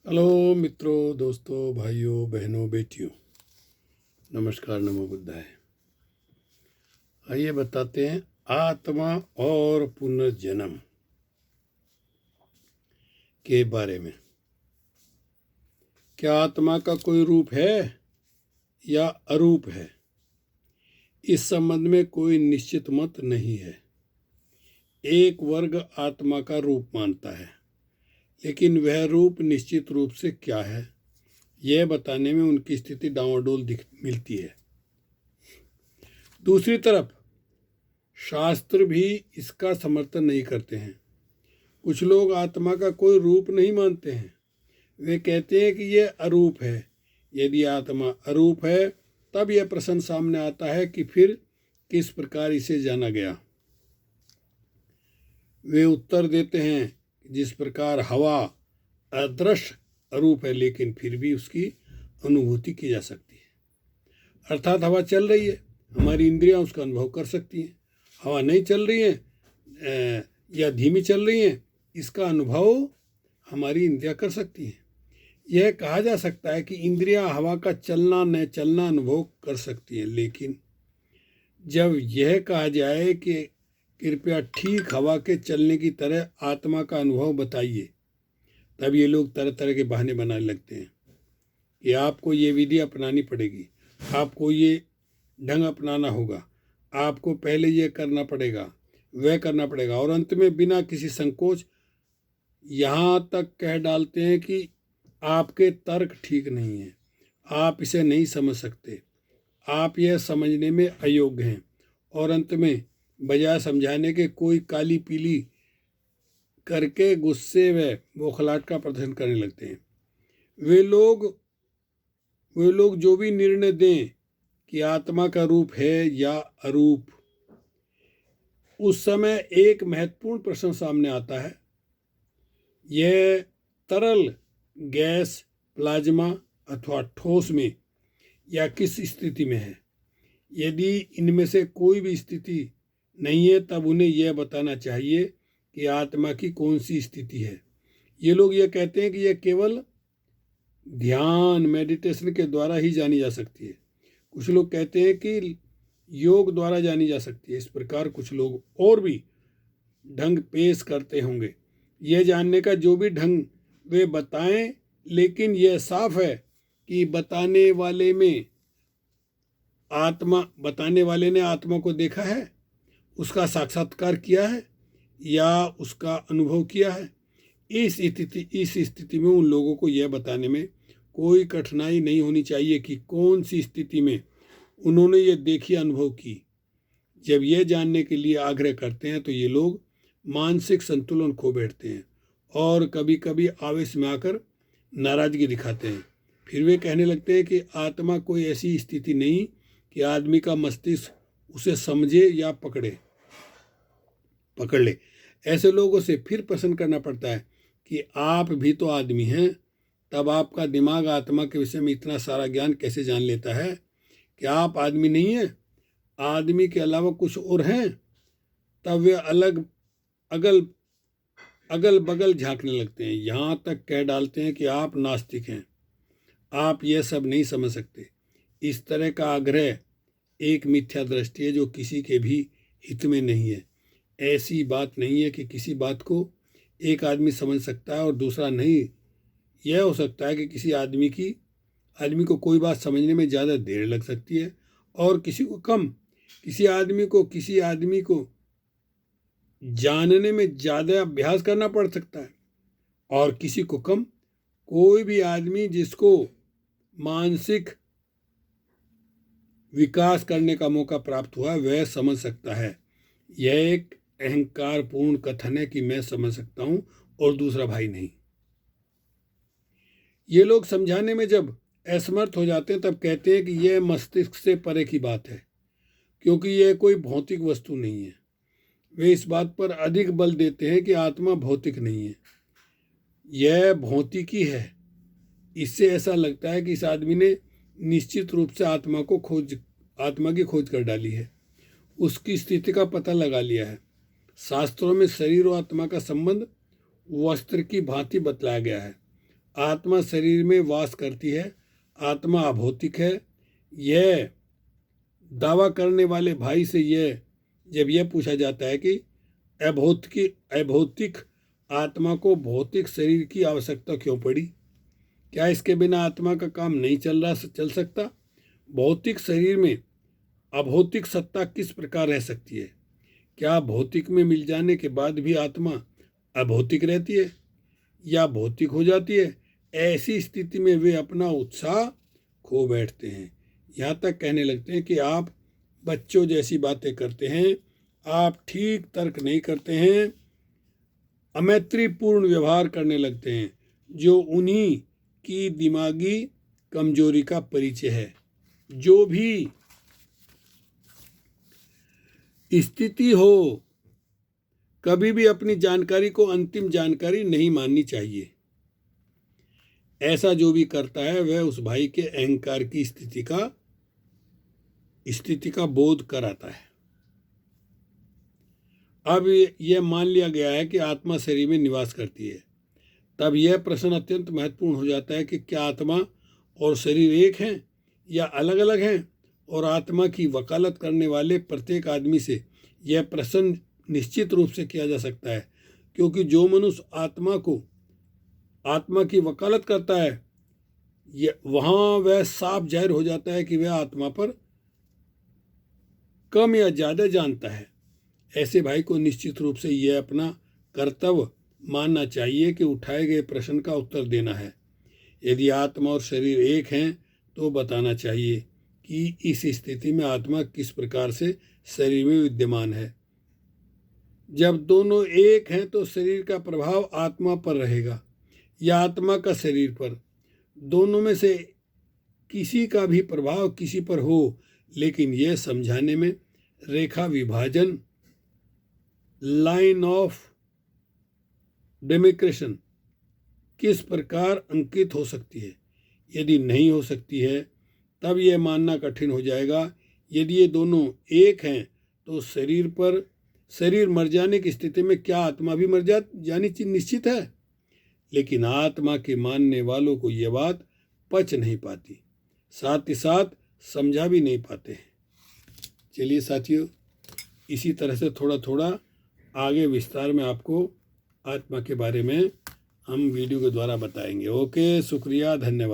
Hello मित्रों, दोस्तों, भाइयों, बहनों, बेटियों, नमस्कार, नमो बुद्धाय। आइए बताते हैं आत्मा और पुनर्जन्म के बारे में। क्या आत्मा का कोई रूप है या अरूप है? इस संबंध में कोई निश्चित मत नहीं है। एक वर्ग आत्मा का रूप मानता है, लेकिन वह रूप निश्चित रूप से क्या है, यह बताने में उनकी स्थिति डांवाडोल मिलती है। दूसरी तरफ शास्त्र भी इसका समर्थन नहीं करते हैं। कुछ लोग आत्मा का कोई रूप नहीं मानते हैं। वे कहते हैं कि यह अरूप है। यदि आत्मा अरूप है, तब यह प्रश्न सामने आता है कि फिर किस प्रकार इसे जाना गया। वे उत्तर देते हैं जिस प्रकार हवा अदृश्य अरूप है, लेकिन फिर भी उसकी अनुभूति की जा सकती है। अर्थात हवा चल रही है, हमारी इंद्रियां उसका अनुभव कर सकती हैं। हवा नहीं चल रही है या धीमी चल रही है, इसका अनुभव हमारी इंद्रियां कर सकती हैं। यह कहा जा सकता है कि इंद्रियां हवा का चलना न चलना अनुभव कर सकती हैं, लेकिन जब यह कहा जाए कि कृपया ठीक हवा के चलने की तरह आत्मा का अनुभव बताइए, तब ये लोग तरह तरह के बहाने बनाने लगते हैं कि आपको ये विधि अपनानी पड़ेगी, आपको ये ढंग अपनाना होगा, आपको पहले ये करना पड़ेगा, वह करना पड़ेगा, और अंत में बिना किसी संकोच यहाँ तक कह डालते हैं कि आपके तर्क ठीक नहीं है, आप इसे नहीं समझ सकते, आप यह समझने में अयोग्य हैं, और अंत में बजाय समझाने के कोई काली पीली करके गुस्से व बौखलाहट का प्रदर्शन करने लगते हैं। वे लोग जो भी निर्णय दें कि आत्मा का रूप है या अरूप, उस समय एक महत्वपूर्ण प्रश्न सामने आता है। यह तरल, गैस, प्लाज्मा अथवा ठोस में या किस स्थिति में है? यदि इनमें से कोई भी स्थिति नहीं है, तब उन्हें यह बताना चाहिए कि आत्मा की कौन सी स्थिति है। ये लोग यह कहते हैं कि यह केवल ध्यान, मेडिटेशन के द्वारा ही जानी जा सकती है। कुछ लोग कहते हैं कि योग द्वारा जानी जा सकती है। इस प्रकार कुछ लोग और भी ढंग पेश करते होंगे। यह जानने का जो भी ढंग वे बताएं, लेकिन यह साफ है कि बताने वाले ने आत्मा को देखा है, उसका साक्षात्कार किया है या उसका अनुभव किया है। इस स्थिति में उन लोगों को यह बताने में कोई कठिनाई नहीं होनी चाहिए कि कौन सी स्थिति में उन्होंने ये देखी, अनुभव की। जब ये जानने के लिए आग्रह करते हैं तो ये लोग मानसिक संतुलन खो बैठते हैं और कभी कभी आवेश में आकर नाराजगी दिखाते हैं। फिर वे कहने लगते हैं कि आत्मा कोई ऐसी स्थिति नहीं कि आदमी का मस्तिष्क उसे समझे या पकड़ ले। ऐसे लोगों से फिर प्रश्न करना पड़ता है कि आप भी तो आदमी हैं, तब आपका दिमाग आत्मा के विषय में इतना सारा ज्ञान कैसे जान लेता है? क्या आप आदमी नहीं हैं? आदमी के अलावा कुछ और हैं? तब वे अगल बगल झांकने लगते हैं, यहाँ तक कह डालते हैं कि आप नास्तिक हैं, आप यह सब नहीं समझ सकते। इस तरह का आग्रह एक मिथ्या दृष्टि है जो किसी के भी हित में नहीं है। ऐसी बात नहीं है कि किसी बात को एक आदमी समझ सकता है और दूसरा नहीं। यह हो सकता है कि किसी आदमी को कोई बात समझने में ज़्यादा देर लग सकती है और किसी को कम। किसी आदमी को जानने में ज़्यादा अभ्यास करना पड़ सकता है और किसी को कम। कोई भी आदमी जिसको मानसिक विकास करने का मौका प्राप्त हुआ, वह समझ सकता है। यह एक अहंकारपूर्ण कथन है कि मैं समझ सकता हूं और दूसरा भाई नहीं। ये लोग समझाने में जब असमर्थ हो जाते हैं, तब कहते हैं कि यह मस्तिष्क से परे की बात है, क्योंकि यह कोई भौतिक वस्तु नहीं है। वे इस बात पर अधिक बल देते हैं कि आत्मा भौतिक नहीं है, यह भौतिकी है। इससे ऐसा लगता है कि इस आदमी ने निश्चित रूप से आत्मा की खोज कर डाली है, उसकी स्थिति का पता लगा लिया है। शास्त्रों में शरीर और आत्मा का संबंध वस्त्र की भांति बतलाया गया है। आत्मा शरीर में वास करती है, आत्मा अभौतिक है। यह दावा करने वाले भाई से जब यह पूछा जाता है कि अभौतिक आत्मा को भौतिक शरीर की आवश्यकता क्यों पड़ी, क्या इसके बिना आत्मा का काम नहीं चल सकता? भौतिक शरीर में अभौतिक सत्ता किस प्रकार रह सकती है? क्या भौतिक में मिल जाने के बाद भी आत्मा अभौतिक रहती है या भौतिक हो जाती है? ऐसी स्थिति में वे अपना उत्साह खो बैठते हैं, यहाँ तक कहने लगते हैं कि आप बच्चों जैसी बातें करते हैं, आप ठीक तर्क नहीं करते हैं, अमैत्रीपूर्ण व्यवहार करने लगते हैं, जो उन्हीं की दिमागी कमजोरी का परिचय है। जो भी स्थिति हो, कभी भी अपनी जानकारी को अंतिम जानकारी नहीं माननी चाहिए। ऐसा जो भी करता है वह उस भाई के अहंकार की स्थिति का बोध कराता है। अब यह मान लिया गया है कि आत्मा शरीर में निवास करती है, तब यह प्रश्न अत्यंत महत्वपूर्ण हो जाता है कि क्या आत्मा और शरीर एक हैं या अलग अलग हैं? और आत्मा की वकालत करने वाले प्रत्येक आदमी से यह प्रश्न निश्चित रूप से किया जा सकता है, क्योंकि जो मनुष्य आत्मा की वकालत करता है, वहाँ वह साफ जाहिर हो जाता है कि वह आत्मा पर कम या ज़्यादा जानता है। ऐसे भाई को निश्चित रूप से यह अपना कर्तव्य मानना चाहिए कि उठाए गए प्रश्न का उत्तर देना है। यदि आत्मा और शरीर एक हैं तो बताना चाहिए कि इस स्थिति में आत्मा किस प्रकार से शरीर में विद्यमान है। जब दोनों एक हैं तो शरीर का प्रभाव आत्मा पर रहेगा या आत्मा का शरीर पर। दोनों में से किसी का भी प्रभाव किसी पर हो, लेकिन यह समझाने में रेखा विभाजन, लाइन ऑफ डेमिक्रेशन किस प्रकार अंकित हो सकती है। यदि नहीं हो सकती है तब यह मानना कठिन हो जाएगा। यदि ये दोनों एक हैं तो शरीर मर जाने की स्थिति में क्या आत्मा भी मर जानी निश्चित है? लेकिन आत्मा के मानने वालों को यह बात पच नहीं पाती, साथ ही साथ समझा भी नहीं पाते हैं। चलिए साथियों, इसी तरह से थोड़ा थोड़ा आगे विस्तार में आपको आत्मा के बारे में हम वीडियो के द्वारा बताएंगे। ओके, शुक्रिया, धन्यवाद।